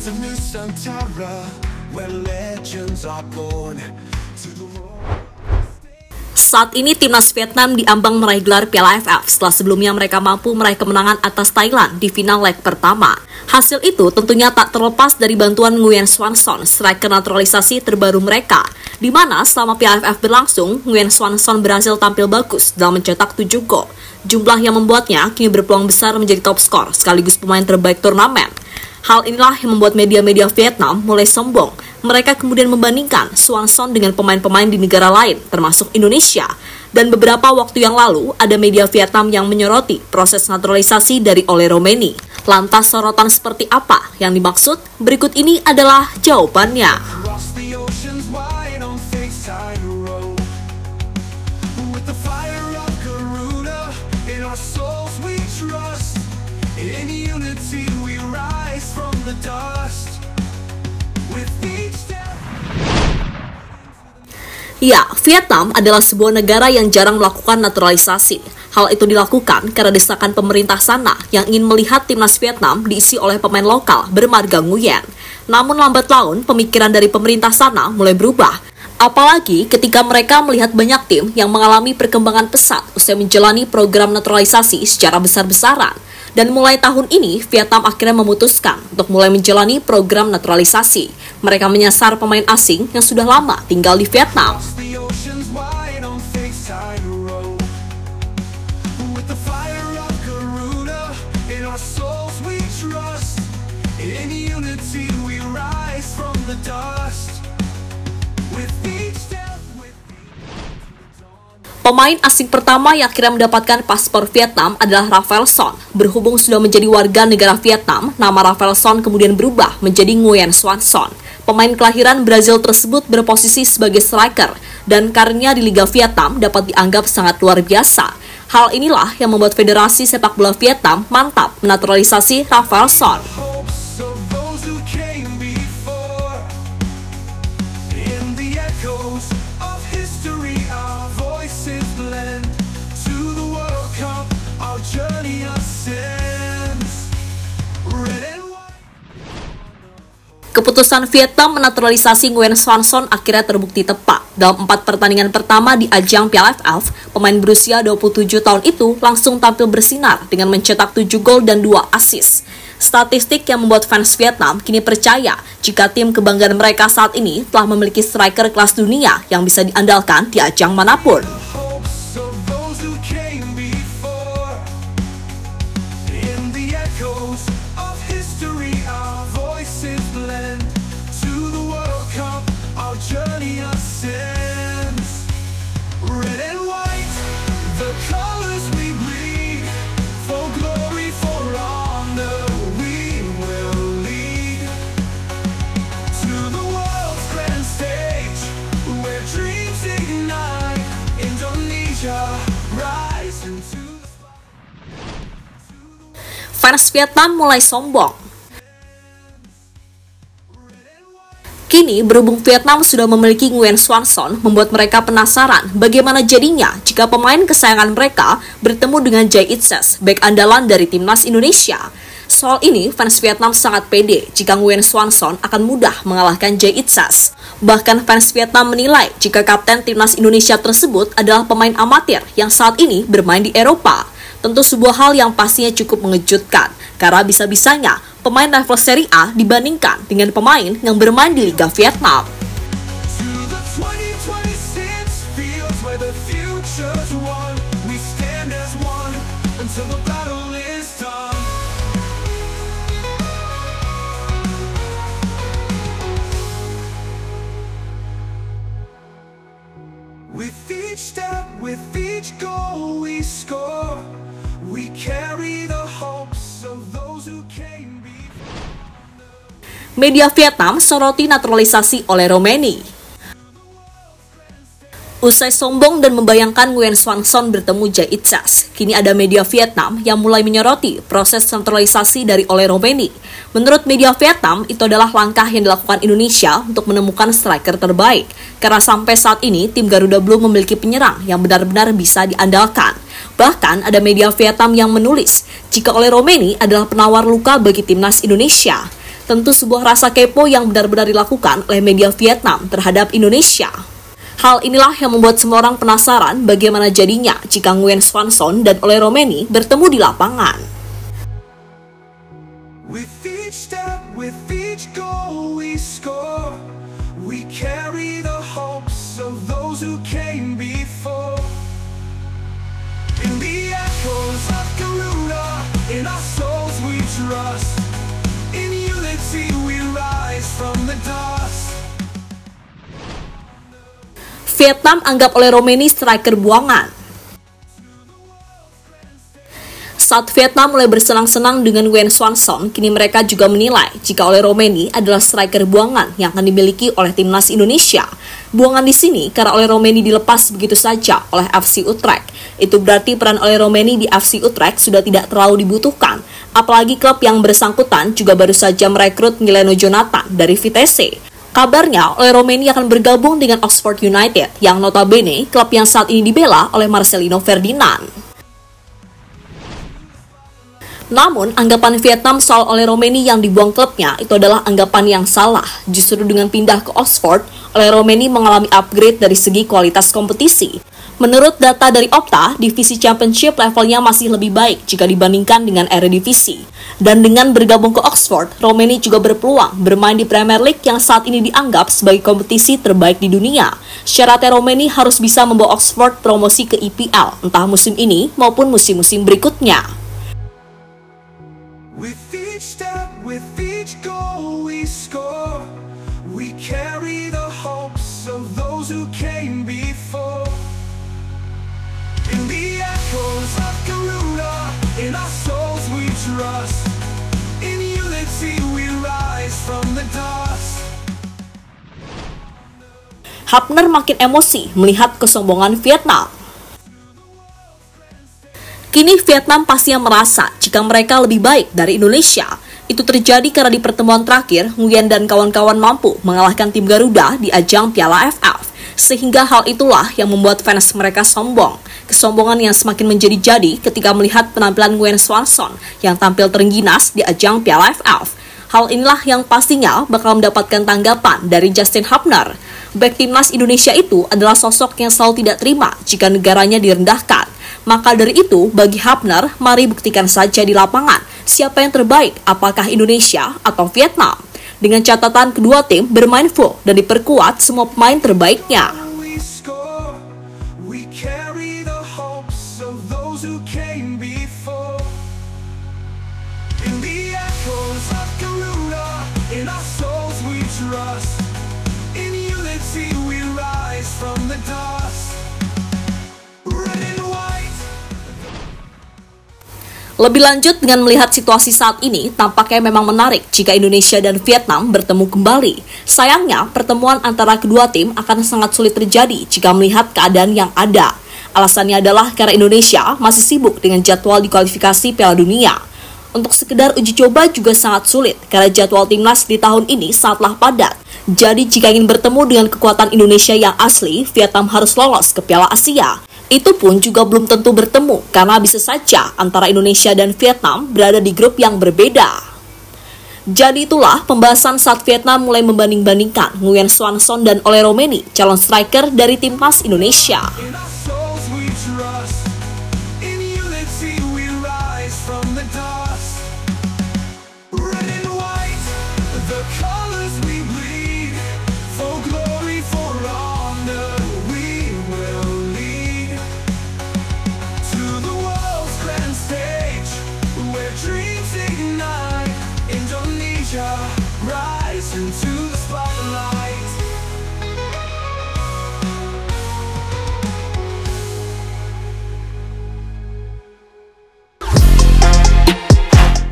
of Nusantara, where legends are born. Saat ini timnas Vietnam diambang meraih gelar Piala AFF setelah sebelumnya mereka mampu meraih kemenangan atas Thailand di final leg pertama. Hasil itu tentunya tak terlepas dari bantuan Nguyen Xuan Son, striker naturalisasi terbaru mereka, di mana selama Piala AFF berlangsung, Nguyen Xuan Son berhasil tampil bagus dalam mencetak 7 gol. Jumlah yang membuatnya kini berpeluang besar menjadi top skor sekaligus pemain terbaik turnamen. Hal inilah yang membuat media-media Vietnam mulai sombong. Mereka kemudian membandingkan Xuan Son dengan pemain-pemain di negara lain, termasuk Indonesia. Dan beberapa waktu yang lalu, ada media Vietnam yang menyoroti proses naturalisasi dari Ole Roemeny. Lantas sorotan seperti apa yang dimaksud? Berikut ini adalah jawabannya. Ya, Vietnam adalah sebuah negara yang jarang melakukan naturalisasi. Hal itu dilakukan karena desakan pemerintah sana yang ingin melihat timnas Vietnam diisi oleh pemain lokal bermarga Nguyen. Namun lambat laun, pemikiran dari pemerintah sana mulai berubah. Apalagi ketika mereka melihat banyak tim yang mengalami perkembangan pesat usai menjalani program naturalisasi secara besar-besaran. Dan mulai tahun ini, Vietnam akhirnya memutuskan untuk mulai menjalani program naturalisasi. Mereka menyasar pemain asing yang sudah lama tinggal di Vietnam. Pemain asing pertama yang akhirnya mendapatkan paspor Vietnam adalah Rafael Son. Berhubung sudah menjadi warga negara Vietnam, nama Rafael Son kemudian berubah menjadi Nguyen Xuan Son. Pemain kelahiran Brazil tersebut berposisi sebagai striker, dan karirnya di Liga Vietnam dapat dianggap sangat luar biasa. Hal inilah yang membuat Federasi Sepak Bola Vietnam mantap menaturalisasi Rafael Son. Keputusan Vietnam menaturalisasi Nguyen Xuan Son akhirnya terbukti tepat. Dalam 4 pertandingan pertama di ajang Piala AFF, pemain berusia 27 tahun itu langsung tampil bersinar dengan mencetak 7 gol dan 2 assist. Statistik yang membuat fans Vietnam kini percaya jika tim kebanggaan mereka saat ini telah memiliki striker kelas dunia yang bisa diandalkan di ajang manapun. Fans Vietnam mulai sombong. Kini, berhubung Vietnam sudah memiliki Nguyen Xuan Son, membuat mereka penasaran bagaimana jadinya jika pemain kesayangan mereka bertemu dengan Jay Itzes, bek andalan dari timnas Indonesia. Soal ini, fans Vietnam sangat pede jika Nguyen Xuan Son akan mudah mengalahkan Jay Itzes. Bahkan fans Vietnam menilai jika kapten timnas Indonesia tersebut adalah pemain amatir yang saat ini bermain di Eropa. Tentu sebuah hal yang pastinya cukup mengejutkan, karena bisa-bisanya pemain level Serie A dibandingkan dengan pemain yang bermain di Liga Vietnam. With each step, with each goal we score, we carry the hopes of those who came before. Media Vietnam soroti naturalisasi Ole Roemeny. Usai sombong dan membayangkan Nguyen Xuan Son bertemu Jay Itzes, kini ada media Vietnam yang mulai menyoroti proses naturalisasi dari Ole Roemeny. Menurut media Vietnam, itu adalah langkah yang dilakukan Indonesia untuk menemukan striker terbaik, karena sampai saat ini tim Garuda belum memiliki penyerang yang benar-benar bisa diandalkan. Bahkan ada media Vietnam yang menulis jika Ole Roemeny adalah penawar luka bagi timnas Indonesia. Tentu sebuah rasa kepo yang benar-benar dilakukan oleh media Vietnam terhadap Indonesia. Hal inilah yang membuat semua orang penasaran bagaimana jadinya jika Nguyen Xuan Son dan Ole Roemeny bertemu di lapangan. With each step, with each goal we score, we carry the hopes of those who came before. In the echoes of Garuda, in our souls we trust. In unity we rise from the dust. Vietnam anggap Ole Roemeny striker buangan. Saat Vietnam mulai bersenang-senang dengan Nguyen Xuan Son, kini mereka juga menilai jika Ole Roemeny adalah striker buangan yang akan dimiliki oleh timnas Indonesia. Buangan di sini karena Ole Roemeny dilepas begitu saja oleh FC Utrecht. Itu berarti peran Ole Roemeny di FC Utrecht sudah tidak terlalu dibutuhkan. Apalagi klub yang bersangkutan juga baru saja merekrut Mileno Jonathan dari Vitesse. Kabarnya, Ole Roemeny akan bergabung dengan Oxford United, yang notabene klub yang saat ini dibela oleh Marcelino Ferdinand. Namun, anggapan Vietnam soal Ole Roemeny yang dibuang klubnya itu adalah anggapan yang salah. Justru dengan pindah ke Oxford, Ole Roemeny mengalami upgrade dari segi kualitas kompetisi. Menurut data dari Opta, divisi Championship levelnya masih lebih baik jika dibandingkan dengan Eredivisie. Dan dengan bergabung ke Oxford, Roemeny juga berpeluang bermain di Premier League yang saat ini dianggap sebagai kompetisi terbaik di dunia. Syaratnya Roemeny harus bisa membawa Oxford promosi ke EPL, entah musim ini maupun musim-musim berikutnya. With each step, with each goal we score, we carry the hopes of those who came before. In the echoes of Garuda, in our souls we trust. In unity we rise from the dust. Hapner makin emosi melihat kesombongan Vietnam. Kini Vietnam pastinya merasa jika mereka lebih baik dari Indonesia. Itu terjadi karena di pertemuan terakhir, Nguyen dan kawan-kawan mampu mengalahkan tim Garuda di ajang Piala AFF. Sehingga hal itulah yang membuat fans mereka sombong. Kesombongan yang semakin menjadi-jadi ketika melihat penampilan Nguyen Xuan Son yang tampil terengginas di ajang Piala AFF. Hal inilah yang pastinya bakal mendapatkan tanggapan dari Justin Hapner. Bek timnas Indonesia itu adalah sosok yang selalu tidak terima jika negaranya direndahkan. Maka dari itu, bagi Hapner, mari buktikan saja di lapangan siapa yang terbaik, apakah Indonesia atau Vietnam. Dengan catatan kedua tim bermain full dan diperkuat semua pemain terbaiknya. We score, we carry the hopes of those who came before. In the echoes of Garuda, in our souls we trust. In unity we rise from the dust. Red and white. Lebih lanjut dengan melihat situasi saat ini, tampaknya memang menarik jika Indonesia dan Vietnam bertemu kembali. Sayangnya, pertemuan antara kedua tim akan sangat sulit terjadi jika melihat keadaan yang ada. Alasannya adalah karena Indonesia masih sibuk dengan jadwal di kualifikasi Piala Dunia. Untuk sekedar uji coba juga sangat sulit karena jadwal timnas di tahun ini sangatlah padat. Jadi jika ingin bertemu dengan kekuatan Indonesia yang asli, Vietnam harus lolos ke Piala Asia. Itu pun juga belum tentu bertemu karena bisa saja antara Indonesia dan Vietnam berada di grup yang berbeda. Jadi itulah pembahasan saat Vietnam mulai membanding-bandingkan Nguyen Xuan Son dan Ole Roemeny, calon striker dari timnas Indonesia. In our souls we trust. In unity we rise from the dust. Red and white, the colors we bleed. For glory, for honor, we will lead. To the world's grand stage, where dreams ignite. Indonesia, rise into the spotlight.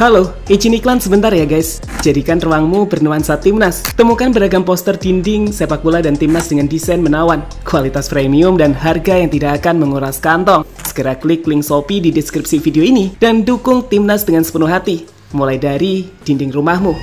Halo, izin iklan sebentar ya guys. Jadikan ruangmu bernuansa timnas. Temukan beragam poster dinding, sepak bola dan timnas dengan desain menawan, kualitas premium dan harga yang tidak akan menguras kantong. Segera klik link Shopee di deskripsi video ini dan dukung timnas dengan sepenuh hati. Mulai dari dinding rumahmu.